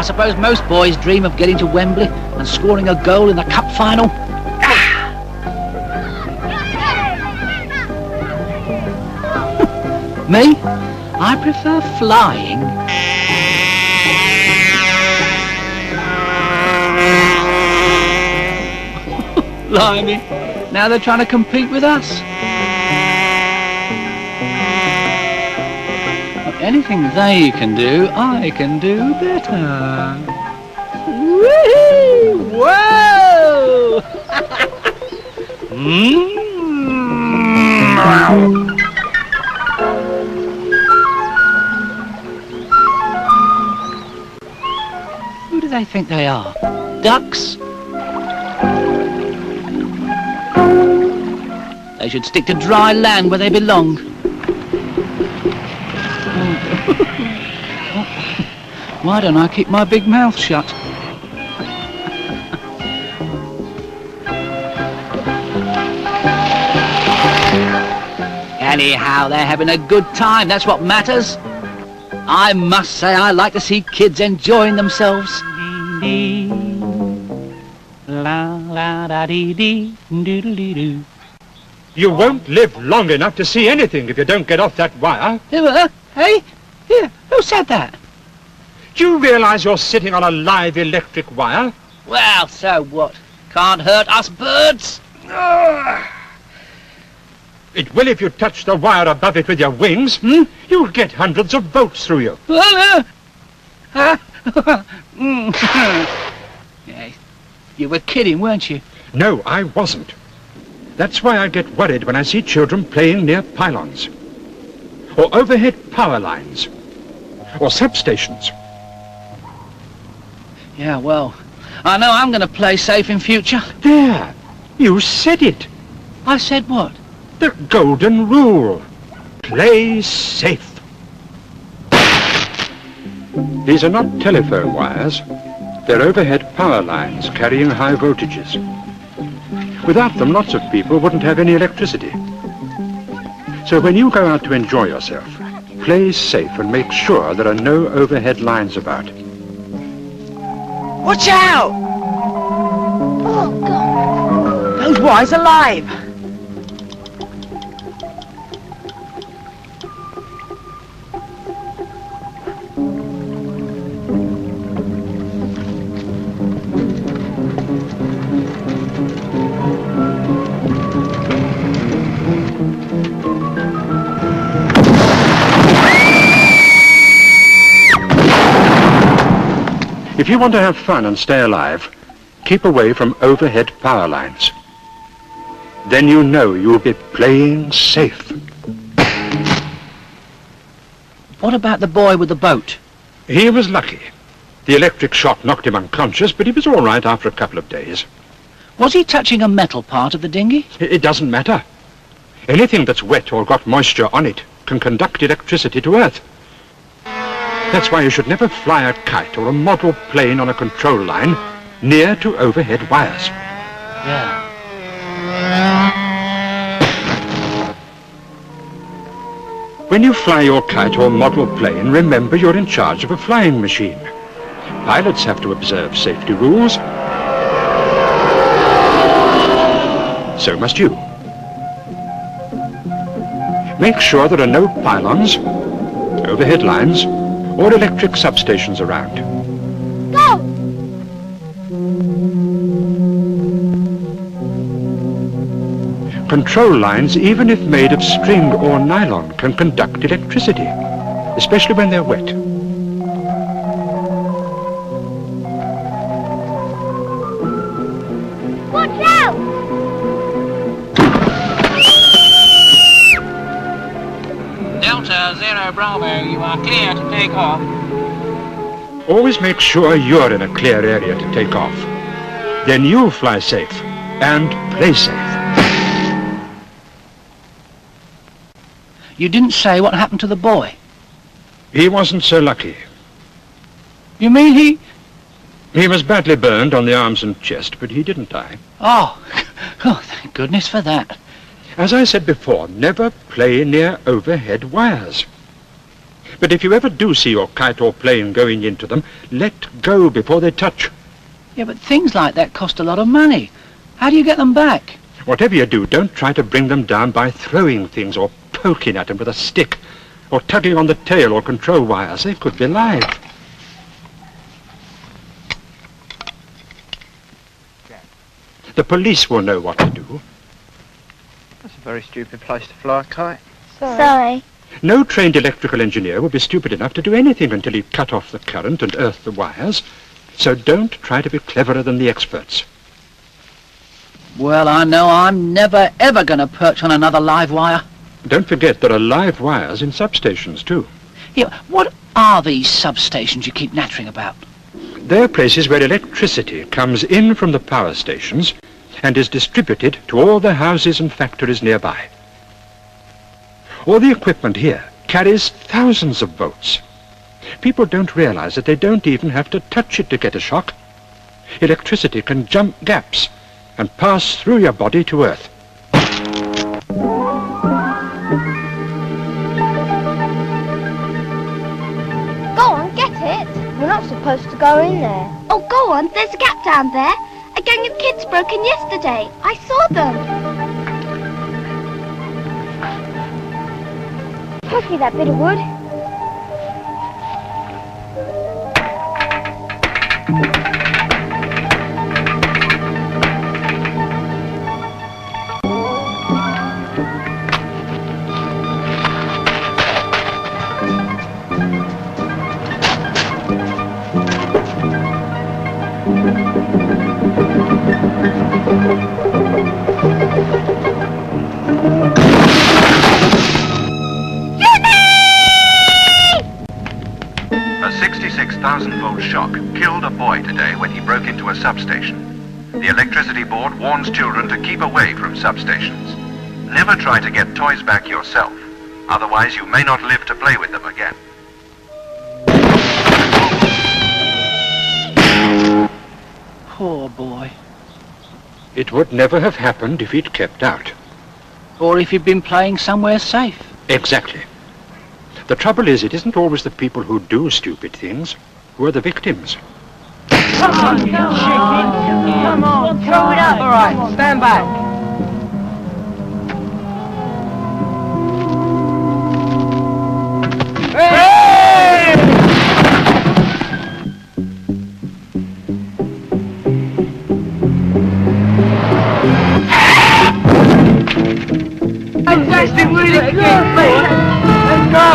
I suppose most boys dream of getting to Wembley and scoring a goal in the cup final. Me? I prefer flying. Blimey, now they're trying to compete with us. Anything they can do, I can do better. Woo-hoo! Whoa! Who do they think they are? Ducks? They should stick to dry land where they belong. Why don't I keep my big mouth shut? Anyhow, they're having a good time, that's what matters. I must say I like to see kids enjoying themselves. You won't live long enough to see anything if you don't get off that wire. Hey? Here, who said that? Do you realise you're sitting on a live electric wire? Well, so what? Can't hurt us birds. It will if you touch the wire above it with your wings. You'll get hundreds of volts through you. Yeah, you were kidding, weren't you? No, I wasn't. That's why I get worried when I see children playing near pylons, or overhead power lines, or substations. Yeah, well, I know I'm going to play safe in future. There, you said it. I said what? The golden rule. Play safe. These are not telephone wires. They're overhead power lines carrying high voltages. Without them, lots of people wouldn't have any electricity. So when you go out to enjoy yourself, play safe and make sure there are no overhead lines about. Watch out! Oh, God. Those wires are live. If you want to have fun and stay alive, keep away from overhead power lines. Then you know you'll be playing safe. What about the boy with the boat? He was lucky. The electric shock knocked him unconscious, but he was all right after a couple of days. Was he touching a metal part of the dinghy? It doesn't matter. Anything that's wet or got moisture on it can conduct electricity to Earth. That's why you should never fly a kite or a model plane on a control line near to overhead wires. Yeah. When you fly your kite or model plane, remember you're in charge of a flying machine. Pilots have to observe safety rules. So must you. Make sure there are no pylons, overhead lines, or electric substations around. Go! Control lines, even if made of string or nylon, can conduct electricity, especially when they're wet. Watch out! Delta Zero Bravo, you are clear to take off. Always make sure you're in a clear area to take off. Then you'll fly safe and play safe. You didn't say what happened to the boy. He wasn't so lucky. You mean he... He was badly burned on the arms and chest, but he didn't die. Oh, thank goodness for that. As I said before, never play near overhead wires. But if you ever do see your kite or plane going into them, let go before they touch. Yeah, but things like that cost a lot of money. How do you get them back? Whatever you do, don't try to bring them down by throwing things or poking at them with a stick or tugging on the tail or control wires. They could be live. The police will know what to do. That's a very stupid place to fly a kite. Sorry. No trained electrical engineer would be stupid enough to do anything until he'd cut off the current and earthed the wires. So don't try to be cleverer than the experts. Well, I know I'm never, ever going to perch on another live wire. Don't forget there are live wires in substations too. Yeah, what are these substations you keep nattering about? They're places where electricity comes in from the power stations and is distributed to all the houses and factories nearby. All the equipment here carries thousands of volts. People don't realize that they don't even have to touch it to get a shock. Electricity can jump gaps and pass through your body to Earth. Go on, get it. We're not supposed to go in there. Oh, go on. There's a gap down there. A gang of kids broke in yesterday. I saw them. Pass me that bit of wood. A 66,000-volt shock killed a boy today when he broke into a substation. The electricity board warns children to keep away from substations. Never try to get toys back yourself. Otherwise, you may not live to play with them again. Poor boy. It would never have happened if he'd kept out. Or if you'd been playing somewhere safe. Exactly. The trouble is, it isn't always the people who do stupid things who are the victims. Come on, come on, throw it up. All right, stand back. Fantastic, really good, mate. Let's go.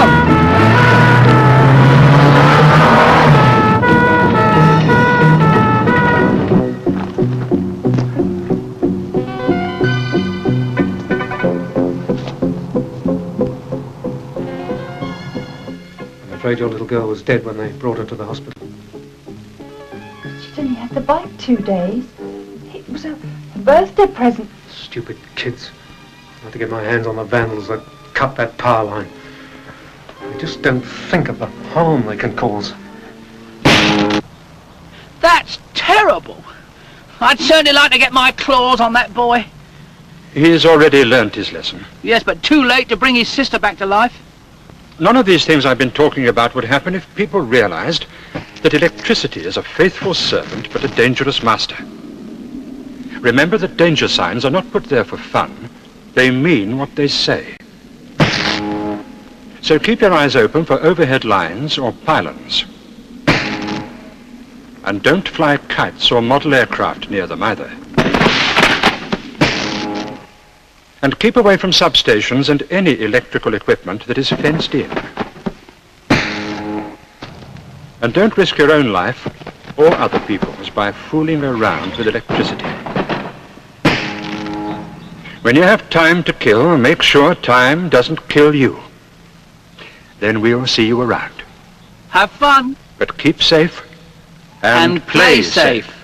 I'm afraid your little girl was dead when they brought her to the hospital. She'd only had the bike 2 days. It was a birthday present. Stupid kids. I had to get my hands on the vandals that cut that power line. I just don't think of the harm they can cause. That's terrible. I'd certainly like to get my claws on that boy. He's already learnt his lesson. Yes, but too late to bring his sister back to life. None of these things I've been talking about would happen if people realized that electricity is a faithful servant but a dangerous master. Remember that danger signs are not put there for fun. They mean what they say. So keep your eyes open for overhead lines or pylons. And don't fly kites or model aircraft near them either. And keep away from substations and any electrical equipment that is fenced in. And don't risk your own life or other people's by fooling around with electricity. When you have time to kill, make sure time doesn't kill you. Then we'll see you around. Have fun. But keep safe and play safe.